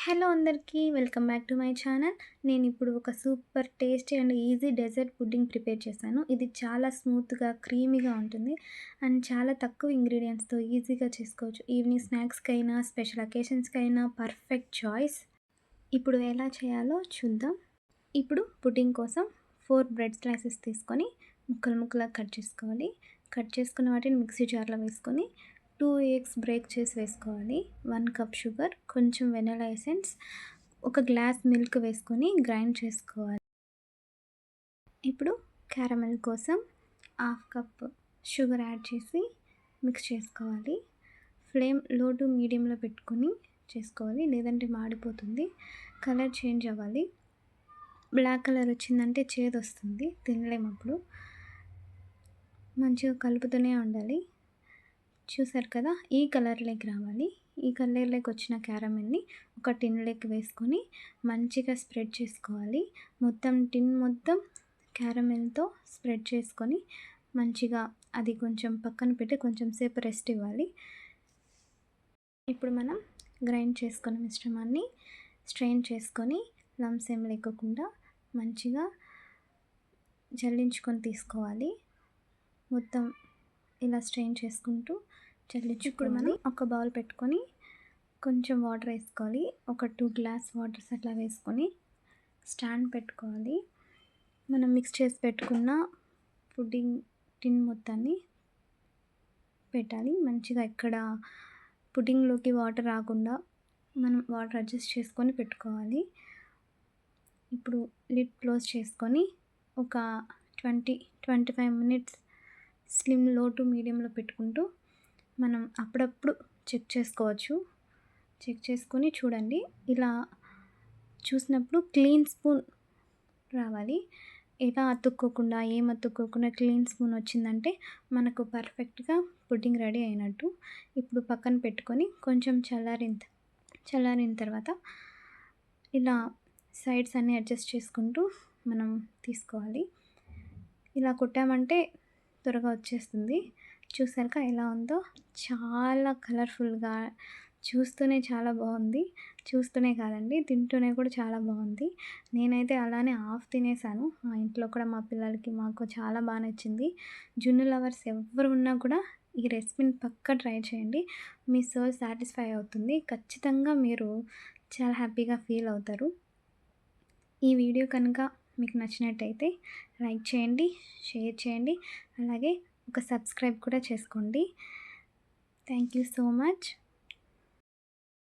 Hello అందరికీ welcome back to my channel. నేను ఇప్పుడు ఒక super tasty and easy dessert pudding prepare చేశాను. ఇది చాలా స్మూత్గా క్రీమీగా ఉంటుంది అండ్ చాలా తక్కువ ఇంగ్రీడియంట్స్తో ఈజీగా చేసుకోవచ్చు. ఈవినింగ్ స్నాక్స్కైనా స్పెషల్ అకేషన్స్కైనా పర్ఫెక్ట్ చాయిస్. ఇప్పుడు ఎలా చేయాలో చూద్దాం. ఇప్పుడు పుడ్డింగ్ కోసం 4 బ్రెడ్ స్లైసెస్ తీసుకొని ముక్కలు ముక్కలుగా కట్ చేసుకోవాలి. కట్ చేసుకున్న వాటిని మిక్సీ జార్లో వేసుకొని 2 ఎగ్స్ బ్రేక్ చేసి వేసుకోవాలి. 1 కప్ షుగర్, కొంచెం వెనిలా ఎసెన్స్, ఒక గ్లాస్ మిల్క్ వేసుకొని గ్రైండ్ చేసుకోవాలి. ఇప్పుడు క్యారమెల్ కోసం 1/2 కప్ షుగర్ యాడ్ చేసి మిక్స్ చేసుకోవాలి. ఫ్లేమ్ లో టు మీడియంలో పెట్టుకొని చేసుకోవాలి, లేదంటే మాడిపోతుంది. కలర్ చేంజ్ అవ్వాలి. బ్లాక్ కలర్ వచ్చిందంటే చేదు వస్తుంది, తినలేము అప్పుడు. మంచిగా కలుపుతూనే ఉండాలి. చూసారు కదా, ఈ కలర్లోకి రావాలి. ఈ కలర్లోకి వచ్చిన క్యారమెల్ని ఒక టిన్లోకి వేసుకొని మంచిగా స్ప్రెడ్ చేసుకోవాలి. టిన్ మొత్తం క్యారమెల్తో స్ప్రెడ్ చేసుకొని మంచిగా అది కొంచెం పక్కన పెట్టి కొంచెం సేపు రెస్ట్ ఇవ్వాలి. ఇప్పుడు మనం గ్రైండ్ చేసుకున్న మిశ్రమాన్ని స్ట్రెయిన్ చేసుకొని లమ్స్ ఏం లేకుండా మంచిగా జల్లించుకొని తీసుకోవాలి. మొత్తం ఇలా స్ట్రెయిన్ చేసుకుంటూ ఇప్పుడు మనం ఒక బౌల్ పెట్టుకొని కొంచెం వాటర్ వేసుకోవాలి. ఒక 2 గ్లాస్ వాటర్స్ అట్లా వేసుకొని స్టాండ్ పెట్టుకోవాలి. మనం మిక్స్ చేసి పెట్టుకున్న పుడ్డింగ్ టిన్ మొత్తాన్ని పెట్టాలి. మంచిగా ఎక్కడ పుడ్డింగ్లోకి వాటర్ రాకుండా మనం వాటర్ అడ్జస్ట్ చేసుకొని పెట్టుకోవాలి. ఇప్పుడు లిడ్ క్లోజ్ చేసుకొని ఒక 20-25 మినిట్స్ లో టు మీడియంలో పెట్టుకుంటూ మనం అప్పుడప్పుడు చెక్ చేసుకోవచ్చు. చెక్ చేసుకొని చూడండి, ఇలా చూసినప్పుడు క్లీన్ స్పూన్ రావాలి. ఎలా అతుక్కోకుండా క్లీన్ స్పూన్ వచ్చిందంటే మనకు పర్ఫెక్ట్గా పుడ్డింగ్ రెడీ అయినట్టు. ఇప్పుడు పక్కన పెట్టుకొని కొంచెం చల్లారిన తర్వాత ఇలా సైడ్స్ అన్నీ అడ్జస్ట్ చేసుకుంటూ మనం తీసుకోవాలి. ఇలా కొట్టామంటే త్వరగా వచ్చేస్తుంది. చూసాక ఎలా ఉందో, చాలా కలర్ఫుల్గా, చూస్తూనే చాలా బాగుంది. చూస్తూనే కాదండి, తింటూనే కూడా చాలా బాగుంది. నేనైతే అలానే హాఫ్ తినేసాను. మా ఇంట్లో కూడా మా పిల్లలకి మాకు చాలా బాగా నచ్చింది. జున్ను లవర్స్ ఎవరు ఉన్నా కూడా ఈ రెసిపీని పక్కా ట్రై చేయండి. మీ సోల్ సాటిస్ఫై అవుతుంది. ఖచ్చితంగా మీరు చాలా హ్యాపీగా ఫీల్ అవుతారు. ఈ వీడియో కనుక మీకు నచ్చినట్టయితే లైక్ చేయండి, షేర్ చేయండి, అలాగే ఒక సబ్స్క్రైబ్ కూడా చేసుకోండి. Thank you so much.